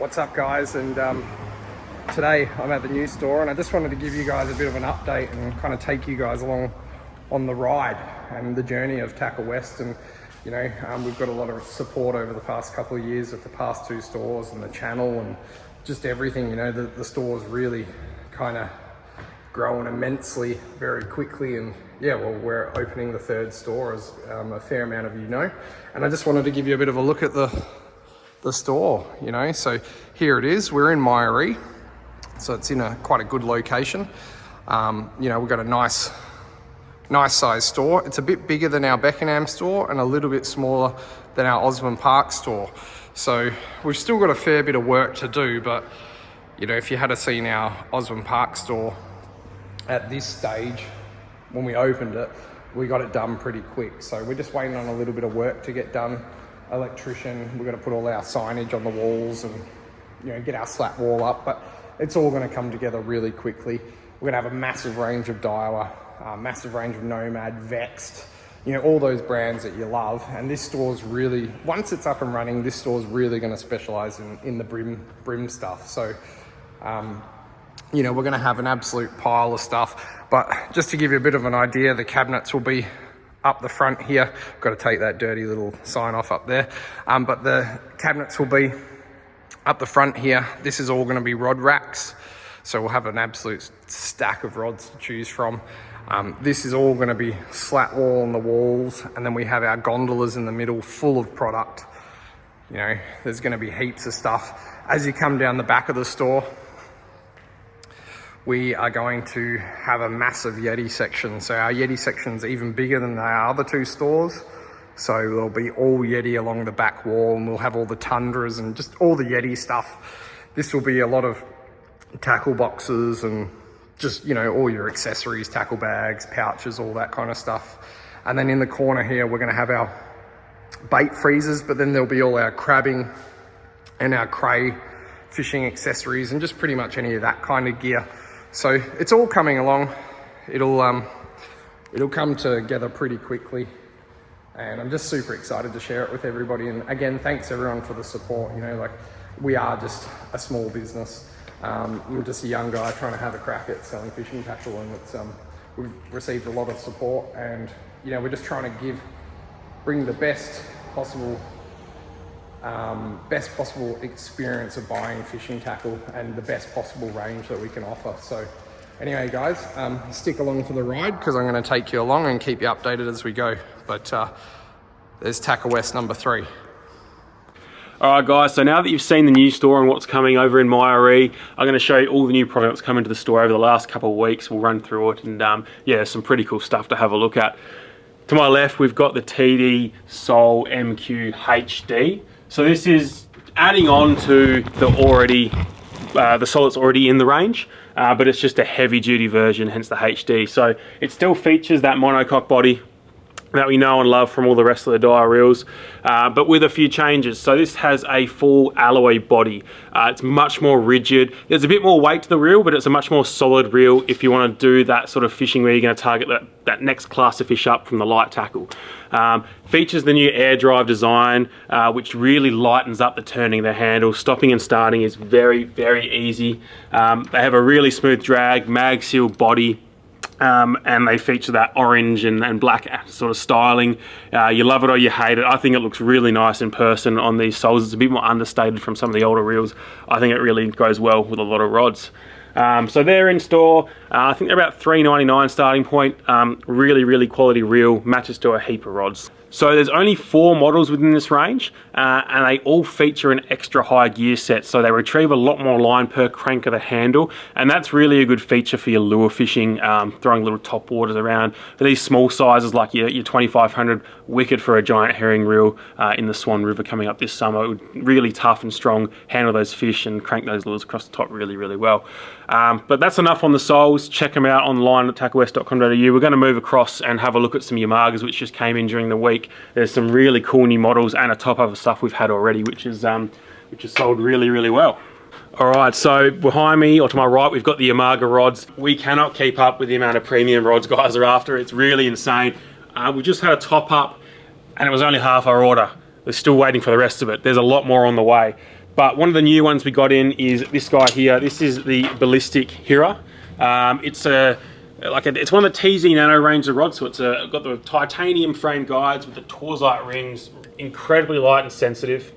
What's up, guys? And today I'm at the new store, and I just wanted to give you guys a bit of an update and kind of take you guys along on the ride and the journey of Tackle West. And you know, we've got a lot of support over the past couple of years with the past two stores and the channel and just everything. You know, the store's really kind of grown immensely very quickly, and yeah, well, we're opening the third store, as a fair amount of you know. And I just wanted to give you a bit of a look at the store, you know. So here it is. We're in Myaree, so it's in quite a good location. You know, we've got a nice size store. It's a bit bigger than our Beckenham store and a little bit smaller than our Osborne Park store. So we've still got a fair bit of work to do, but you know, if you had seen our Osborne Park store at this stage when we opened it, we got it done pretty quick. So we're just waiting on a little bit of work to get done. Electrician, we're going to put all our signage on the walls and, you know, get our slat wall up, but it's all going to come together really quickly. We're going to have a massive range of Daiwa, massive range of Nomad, Vexed, you know, all those brands that you love. And this store's really, once it's up and running, this store's really going to specialize in the brim stuff. So you know, we're going to have an absolute pile of stuff. But just to give you a bit of an idea, the cabinets will be up the front here. Got to take that dirty little sign off up there. But the cabinets will be up the front here. This is all going to be rod racks. So we'll have an absolute stack of rods to choose from. This is all going to be slat wall on the walls. And then we have our gondolas in the middle full of product. You know, there's going to be heaps of stuff. As you come down the back of the store, we are going to have a massive Yeti section. So our Yeti section's even bigger than our other two stores. So there'll be all Yeti along the back wall, and we'll have all the Tundras and just all the Yeti stuff. This will be a lot of tackle boxes and just, you know, all your accessories, tackle bags, pouches, all that kind of stuff. And then in the corner here, we're going to have our bait freezers, but then there'll be all our crabbing and our cray fishing accessories and just pretty much any of that kind of gear. So it's all coming along. It'll come together pretty quickly, and I'm just super excited to share it with everybody. And again, thanks everyone for the support. You know, like, we are just a small business. We're just a young guy trying to have a crack at selling fishing tackle, and it's we've received a lot of support, and you know, we're just trying to bring the best possible experience of buying fishing tackle and the best possible range that we can offer. So anyway, guys, stick along for the ride, because I'm going to take you along and keep you updated as we go. But there's Tackle West number 3. All right, guys, so now that you've seen the new store and what's coming over in Myaree, I'm going to show you all the new products coming to the store over the last couple of weeks. We'll run through it, and yeah, some pretty cool stuff to have a look at. To my left, we've got the Daiwa Sol MQ HD. So this is adding on to the Sol that's already in the range, but it's just a heavy duty version, hence the HD. So it still features that monocoque body that we know and love from all the rest of the Daiwa reels, but with a few changes. So this has a full alloy body. It's much more rigid. There's a bit more weight to the reel, but it's a much more solid reel if you want to do that sort of fishing where you're going to target that next class of fish up from the light tackle. Features the new air drive design, which really lightens up the turning of the handle. Stopping and starting is very, very easy. They have a really smooth drag, mag seal body. And they feature that orange and black sort of styling. You love it or you hate it. I think it looks really nice in person on these soles. It's a bit more understated from some of the older reels. I think it really goes well with a lot of rods. So they're in store. I think they're about $3.99 starting point. Really, really quality reel, matches to a heap of rods. So there's only 4 models within this range, and they all feature an extra high gear set, so they retrieve a lot more line per crank of the handle, and that's really a good feature for your lure fishing, throwing little top waters around. For these small sizes like your 2500, wicked for a giant herring reel in the Swan River coming up this summer. Really tough and strong, handle those fish and crank those lures across the top really, really well. But that's enough on the soles. Check them out online at tacklewest.com.au. We're going to move across and have a look at some Yamagas which just came in during the week. There's some really cool new models and a top of stuff we've had already, which is sold really, really well. All right, so behind me or to my right, we've got the Yamaga rods. We cannot keep up with the amount of premium rods guys are after. It's really insane. We just had a top up and it was only half our order. We're still waiting for the rest of it. There's a lot more on the way. But one of the new ones we got in is this guy here. This is the Ballistick Hira. It's one of the TZ Nano range of rods. So it's got the titanium frame guides with the Torzite rings, incredibly light and sensitive.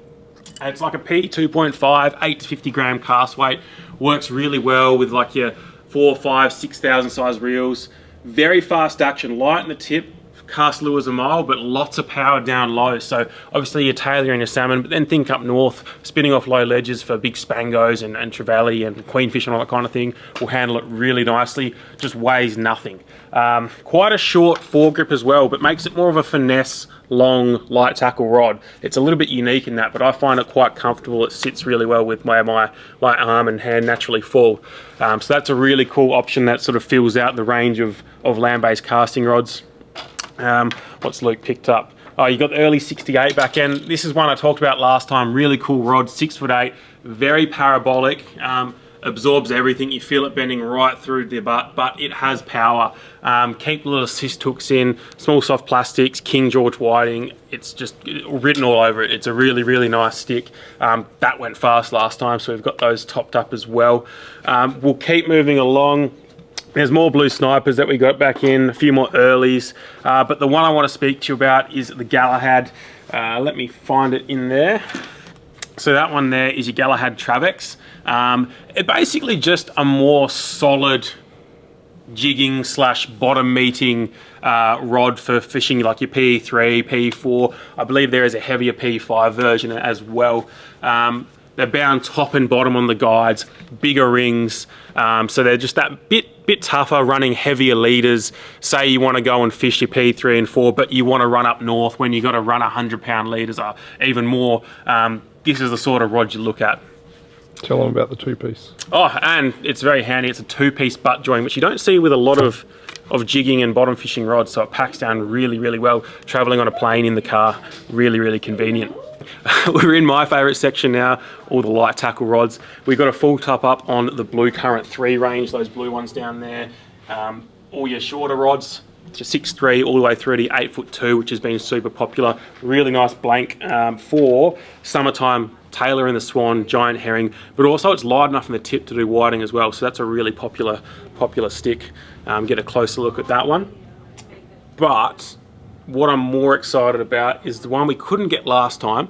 And it's like a P2.5, 8 to 50 gram cast weight. Works really well with like your 4, 5, 6,000 size reels. Very fast action, light in the tip. Cast lures a mile, but lots of power down low. So obviously you're tailoring your salmon, but then think up north, spinning off low ledges for big spangos and trevally and queenfish and all that kind of thing will handle it really nicely. Just weighs nothing. Quite a short foregrip as well, but makes it more of a finesse, long, light tackle rod. It's a little bit unique in that, but I find it quite comfortable. It sits really well with where my arm and hand naturally fall. So that's a really cool option that sort of fills out the range of land-based casting rods. What's Luke picked up? Oh, you got the early 68 back end. This is one I talked about last time. Really cool rod, 6'8", very parabolic, absorbs everything. You feel it bending right through the butt, but it has power. Keep little assist hooks in, small soft plastics, King George whiting. It's just written all over it. It's a really, really nice stick. That went fast last time, so we've got those topped up as well. We'll keep moving along. There's more blue snipers that we got back in, a few more earlies, but the one I want to speak to you about is the Galahad. Let me find it in there. So that one there is your Galahad Travex. It basically just a more solid jigging slash bottom meeting rod for fishing like your PE3, PE4. I believe there is a heavier PE5 version as well. They're bound top and bottom on the guides, bigger rings, so they're just that bit tougher, running heavier leaders. Say you want to go and fish your P3 and 4, but you want to run up north when you got to run 100-pound leaders or even more. This is the sort of rod you look at. Tell them about the two-piece. Oh, and it's very handy. It's a two-piece butt joint, which you don't see with a lot of jigging and bottom fishing rods, so it packs down really, really well. Traveling on a plane in the car, really, really convenient. We're in my favourite section now, all the light tackle rods. We've got a full top up on the Blue Current 3 range, those blue ones down there. All your shorter rods, to 6'3", all the way through to 8'2", which has been super popular. Really nice blank for summertime, tailor in the swan, giant herring, but also it's light enough in the tip to do whiting as well, so that's a really popular stick. Get a closer look at that one. But what I'm more excited about is the one we couldn't get last time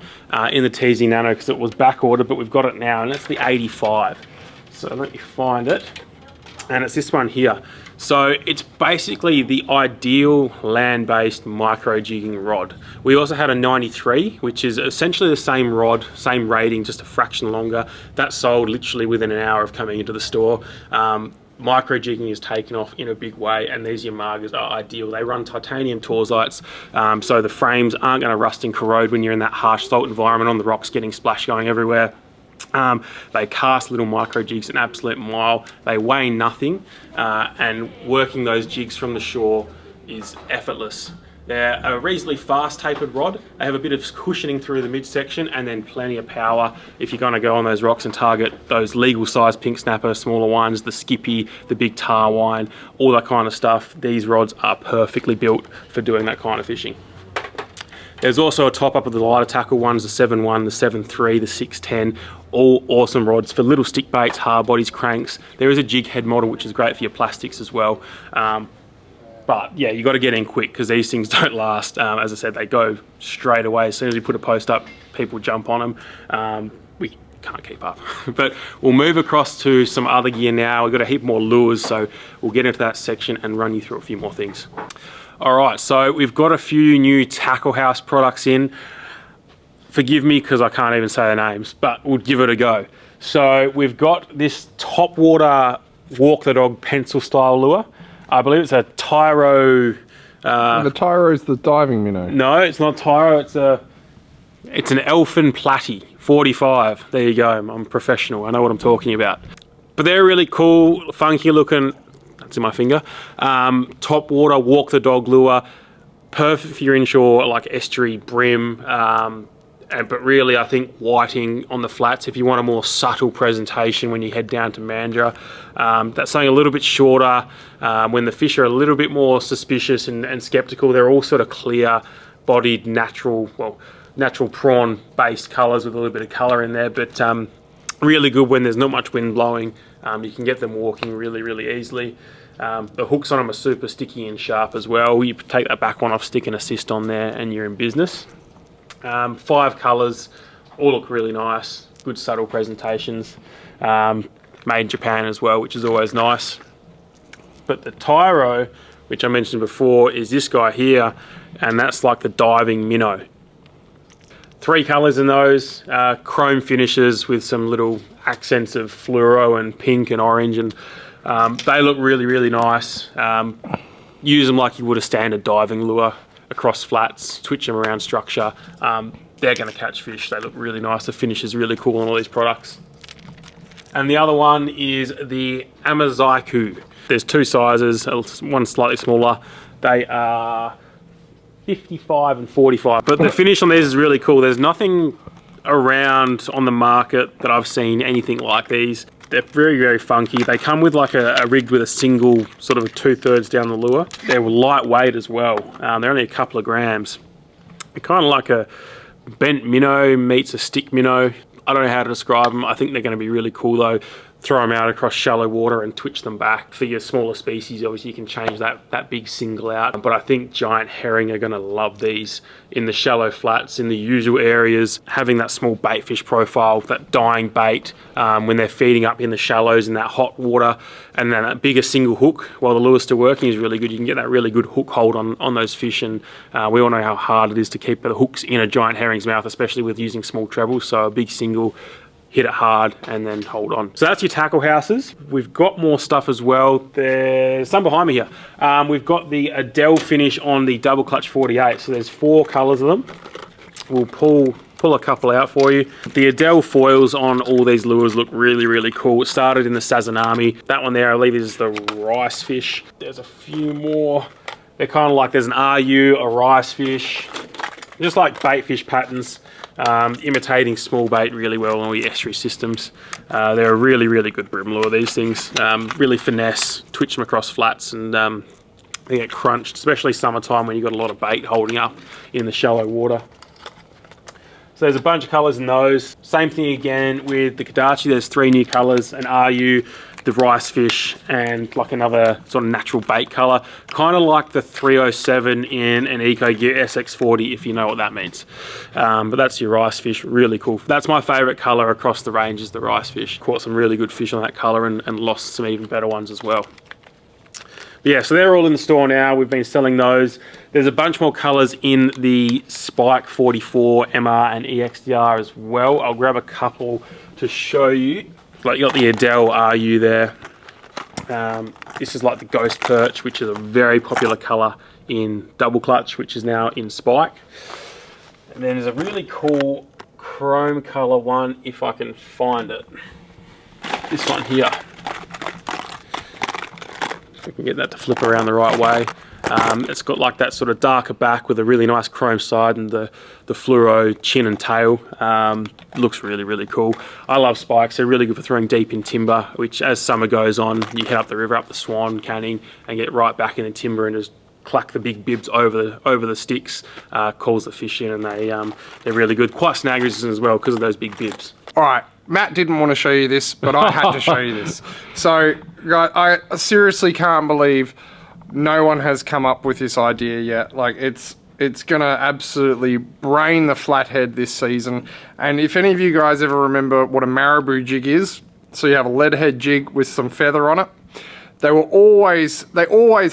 in the TZ Nano because it was back ordered, but we've got it now, and that's the 85. So let me find it, and it's this one here. So it's basically the ideal land-based micro jigging rod. We also had a 93, which is essentially the same rod, same rating, just a fraction longer. That sold literally within an hour of coming into the store. Micro jigging is taken off in a big way, and these Yamagas are ideal. They run titanium Torzites, so the frames aren't going to rust and corrode when you're in that harsh salt environment on the rocks getting splash going everywhere. They cast little micro jigs an absolute mile. They weigh nothing, and working those jigs from the shore is effortless. They're a reasonably fast tapered rod. They have a bit of cushioning through the midsection and then plenty of power if you're going to go on those rocks and target those legal size pink snapper, smaller ones, the skippy, the big tar wine, all that kind of stuff. These rods are perfectly built for doing that kind of fishing. There's also a top up of the lighter tackle ones, the 7.1, the 7.3, the 6.10, all awesome rods for little stick baits, hard bodies, cranks. There is a jig head model which is great for your plastics as well. But yeah, you got to get in quick because these things don't last. As I said, they go straight away. As soon as you put a post up, people jump on them. We can't keep up. But we'll move across to some other gear now. We've got a heap more lures, so we'll get into that section and run you through a few more things. All right, so we've got a few new tackle house products in. Forgive me because I can't even say the names, but we'll give it a go. So we've got this top water walk the dog pencil style lure. I believe it's a Tiro. The Tiro is the diving minnow. No, it's not Tiro. It's an Elfin Platy 45. There you go. I'm professional. I know what I'm talking about. But they're really cool, funky looking. That's in my finger. Top water walk the dog lure. Perfect for your inshore like estuary brim. But really, I think whiting on the flats if you want a more subtle presentation when you head down to Mandurah. That's something a little bit shorter. When the fish are a little bit more suspicious and skeptical, they're all sort of clear-bodied, natural, well, natural prawn based colours with a little bit of colour in there, but really good when there's not much wind blowing. You can get them walking really easily. The hooks on them are super sticky and sharp as well. You take that back one off, stick an assist on there, and you're in business. 5 colours, all look really nice. Good subtle presentations. Made in Japan as well, which is always nice. But the Tiro, which I mentioned before, is this guy here, and that's like the diving minnow. 3 colours in those, chrome finishes with some little accents of fluoro and pink and orange, and they look really nice. Use them like you would a standard diving lure across flats, twitch them around structure. They're going to catch fish. They look really nice. The finish is really cool on all these products. And the other one is the Amaziku. There's 2 sizes, one slightly smaller. They are 55 and 45, but the finish on these is really cool. There's nothing around on the market that I've seen anything like these. They're very funky. They come with like a rig with a single sort of 2/3 down the lure. They're lightweight as well. They're only a couple of grams. They're kind of like a bent minnow meets a stick minnow. I don't know how to describe them. I think they're going to be really cool though. Throw them out across shallow water and twitch them back. For your smaller species, obviously you can change that big single out. But I think giant herring are going to love these in the shallow flats, in the usual areas. Having that small bait fish profile, that dying bait, when they're feeding up in the shallows in that hot water, and then that bigger single hook while the lure's still working is really good. You can get that really good hook hold on those fish, and we all know how hard it is to keep the hooks in a giant herring's mouth, especially with using small trebles. So a big single, hit it hard and then hold on. So that's your tackle houses. We've got more stuff as well. There's some behind me here. We've got the Adele finish on the double clutch 48. So there's 4 colours of them. We'll pull a couple out for you. The Adele foils on all these lures look really cool. It started in the Sazanami. That one there I believe is the rice fish. There's a few more. They're kind of like, there's an RU, a rice fish, just like bait fish patterns. Imitating small bait really well on all your estuary systems. They're a really good brim lure, these things. Really finesse, twitch them across flats, and they get crunched, especially summertime when you've got a lot of bait holding up in the shallow water. So there's a bunch of colours in those. Same thing again with the Kadachi. There's 3 new colours, an RU, the rice fish, and like another sort of natural bait colour, kind of like the 307 in an Eco Gear SX40, if you know what that means. But that's your rice fish, really cool. That's my favourite colour across the range, is the rice fish. Caught some really good fish on that colour and lost some even better ones as well. But yeah, so they're all in the store now. We've been selling those. There's a bunch more colours in the Spike 44 MR and EXDR as well. I'll grab a couple to show you. Like you got the Adele RU there. This is like the Ghost Perch, which is a very popular colour in double clutch, which is now in Spike. And then there's a really cool chrome colour one, if I can find it. This one here. If we can get that to flip around the right way. It's got like that sort of darker back with a really nice chrome side and the fluoro chin and tail. Looks really cool. I love spikes. They're really good for throwing deep in timber, which as summer goes on, you head up the river, up the Swan Canning, and get right back in the timber and just clack the big bibs over the sticks, calls the fish in, and they're really good. Quite snag resistant as well because of those big bibs. All right, Matt didn't want to show you this, but I had to show you this. So I seriously can't believe no one has come up with this idea yet. Like it's gonna absolutely brain the flathead this season. And if any of you guys ever remember what a marabou jig is, so you have a lead head jig with some feather on it. They always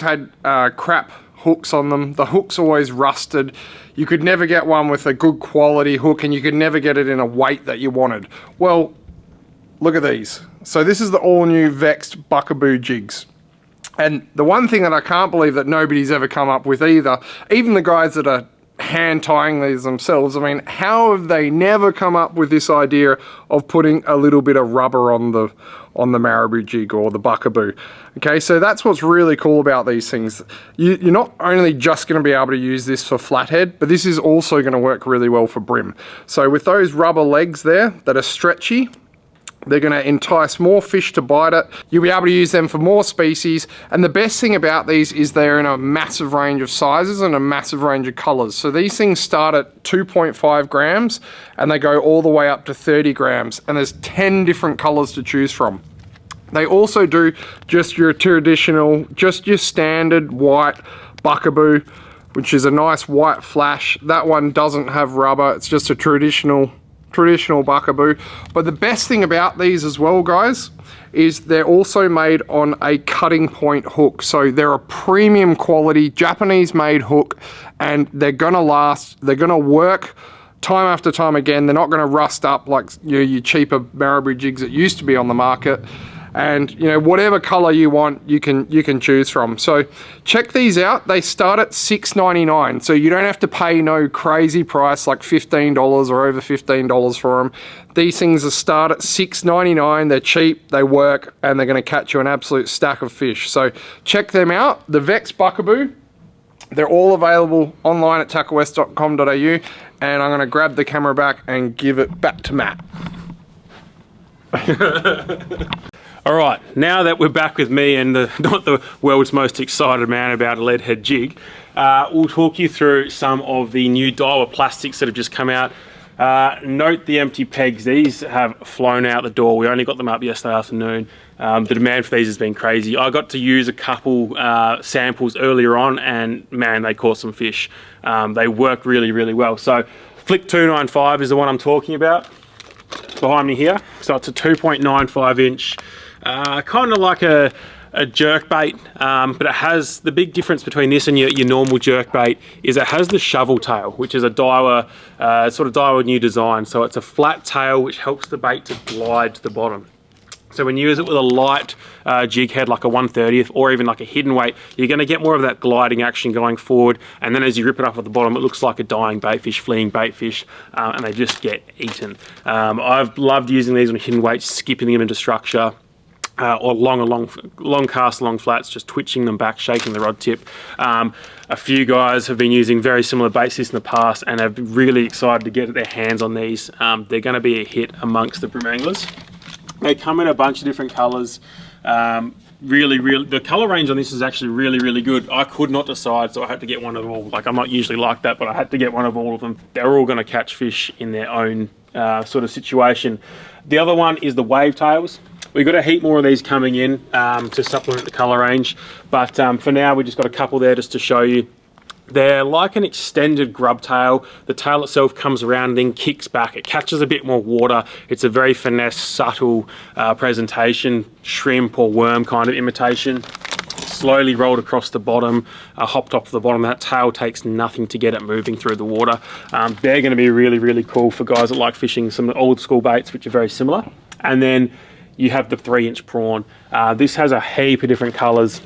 had crap hooks on them. The hook's always rusted. You could never get one with a good quality hook, and you could never get it in a weight that you wanted. Well, look at these. So this is the all new Vexed Buckabou jigs. And the one thing that I can't believe that nobody's ever come up with either, even the guys that are hand tying these themselves, I mean, how have they never come up with this idea of putting a little bit of rubber on the marabou jig or the buckaboo? Okay, so that's what's really cool about these things. You're not only just going to be able to use this for flathead, but this is also going to work really well for brim. So with those rubber legs there that are stretchy, They're going to entice more fish to bite it. You'll be able to use them for more species. And the best thing about these is they're in a massive range of sizes and a massive range of colors. So these things start at 2.5 grams and they go all the way up to 30 grams. And there's 10 different colors to choose from. They also do just your traditional, just your standard white buckaboo, which is a nice white flash. That one doesn't have rubber. It's just a traditional buckaboo. But the best thing about these as well, guys, is they're also made on a cutting point hook. So they're a premium quality Japanese made hook, and they're gonna last, they're gonna work time after time again. They're not gonna rust up like your cheaper Myaree jigs that used to be on the market. And whatever color you want, you can choose from. So check these out. They start at $6.99, so you don't have to pay no crazy price like $15 or over $15 for them. These things start at $6.99. They're cheap, they work, and they're going to catch you an absolute stack of fish. So check them out. The Vexed Buckabou, they're all available online at tackawest.com.au, and I'm going to grab the camera back and give it back to Matt. All right, now that we're back with me and not the world's most excited man about a lead head jig, we'll talk you through some of the new Daiwa plastics that have just come out. Note the empty pegs. These have flown out the door. We only got them up yesterday afternoon. The demand for these has been crazy. I got to use a couple samples earlier on, and man, they caught some fish. They work really, really well. So Flick 295 is the one I'm talking about behind me here. So it's a 2.95 inch, kind of like a jerk bait, but it has, the big difference between this and your normal jerk bait is it has the shovel tail, which is a Daiwa, sort of Daiwa new design. So it's a flat tail which helps the bait to glide to the bottom. So when you use it with a light jig head like a 1/30th or even like a hidden weight, you're going to get more of that gliding action going forward, and then as you rip it up at the bottom it looks like a dying baitfish, fleeing baitfish, and they just get eaten. I've loved using these on hidden weights, skipping them into structure, or long cast, long flats, just twitching them back, shaking the rod tip. A few guys have been using very similar bait systems in the past and have been really excited to get their hands on these. They're going to be a hit amongst the brim anglers. They come in a bunch of different colours. Really, the colour range on this is actually really, really good. I could not decide, so I had to get one of all. Like, I'm not usually like that, but I had to get one of all of them. They're all going to catch fish in their own sort of situation. The other one is the wave tails. We've got a heap more of these coming in to supplement the colour range, but for now we just got a couple there just to show you. They're like an extended grub tail. The tail itself comes around and then kicks back. It catches a bit more water. It's a very finesse, subtle presentation, shrimp or worm kind of imitation. Slowly rolled across the bottom, hopped off the bottom. That tail takes nothing to get it moving through the water. They're going to be really, really cool for guys that like fishing some old school baits, which are very similar. And then you have the 3-inch prawn. This has a heap of different colours.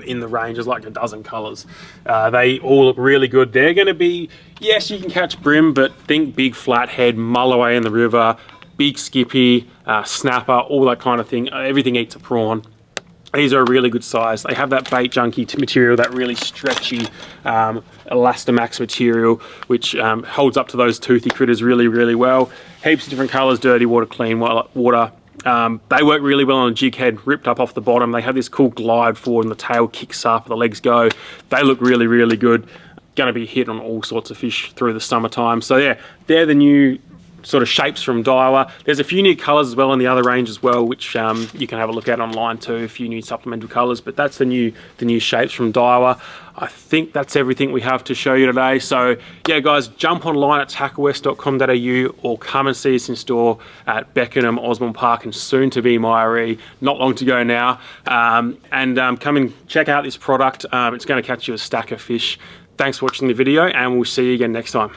In the range, there's like a dozen colours. They all look really good. They're going to be, yes, you can catch brim, but think big flathead, mull away in the river, big skippy, snapper, all that kind of thing. Everything eats a prawn. These are a really good size. They have that bait junkie material, that really stretchy Elastamax material, which holds up to those toothy critters really, really well. Heaps of different colours, dirty water, clean water. They work really well on a jig head, ripped up off the bottom. They have this cool glide forward and the tail kicks up, the legs go. They look really, really good. Going to be hit on all sorts of fish through the summertime. So yeah, they're the new sort of shapes from Daiwa. There's a few new colours as well in the other range as well, which you can have a look at online too, a few new supplemental colours, but that's the new shapes from Daiwa. I think that's everything we have to show you today. So yeah, guys, jump online at tackawest.com.au or come and see us in store at Beckenham, Osborne Park, and soon to be Myaree. Not long to go now. Come and check out this product. It's going to catch you a stack of fish. Thanks for watching the video, and we'll see you again next time.